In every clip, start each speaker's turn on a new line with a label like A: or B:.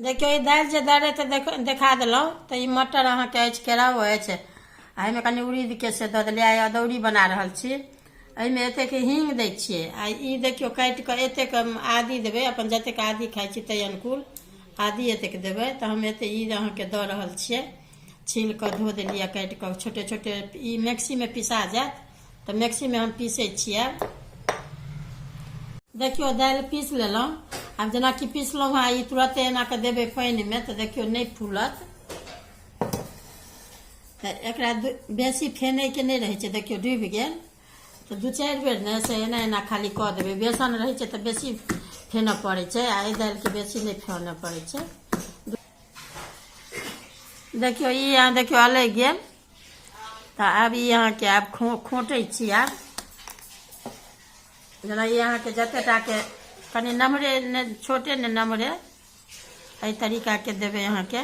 A: देखियो ई दालि जे दरे तऽ देखा देलहुँ तऽ ई मटर अहाँके अछि केराव अछि आ एहिमे कनि उड़ीदके से दऽ देलियै आ अदौरी बना रहल छी। एहिमे एतेक हींग दै छियै आ ई देखियो काटि कऽ एतेक आदी देबै, अपन जतेक आदी खाइ छी ताहि अनुकूल आदी एतेक देबै। तऽ हम एतेक ई अहाँके दऽ रहल छियै, छील कऽ धो देलियै काटि कऽ छोटे छोटे। ई मिक्सीमे पिसा जायत तऽ मिक्सीमे हम पीसै छियै। देखियो दालि पीस लेलहुँ। आब जेनाकि पीसलहुँ हँ, ई तुरते एना कऽ देबै पानिमे तऽ देखियो नहि फूलत। तऽ एकरा बेसी फेनैके नहि रहै छै, देखियो डूबि गेल तऽ 2-4 बेर ने से एना एना खाली कऽ देबै। बेसन रहै छै तऽ बेसी फेनऽ पड़ै छै आ एहि दालिके बेसी नहि फेनऽ पड़ै छै। देखियो ई यहाँ देखियो अलगि गेल तऽ आब ई अहाँके आब खोँटै छी। आब जेना ई अहाँके जतेटाके कनि नमहरे ने छोटे ने नमहरे एहि तरीकाके देबै अहाँके।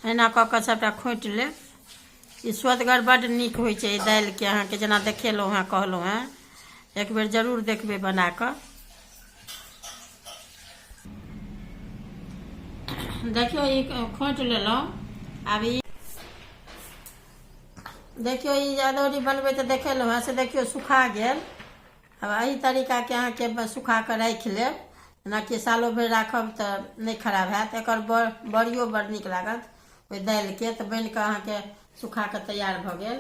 A: एना कऽ कऽ सभटा खोँटि लेब। ई स्वदगर बड्ड नीक होइ छै ई दालिके अहाँके, जेना देखेलहुँ हँ कहलहुँ हँ। एक बेर जरूर देखबै बना कऽ। देखियो ई खोँटि लेलहुँ। आब ई देखियो ई अदौरी बनबै तऽ देखेलहुँ हँ से देखियो सुखा गेल। अब एही तरीकाके अहाँके सुखा कऽ राखि लेब, जेनाकि सालो भरि राखब तऽ नहि खराब हैत। एकर बड़ियो बड़ नीक लागत ओहि दालिके। तऽ बनि कऽ अहाँके सुखा कऽ तैयार भऽ गेल।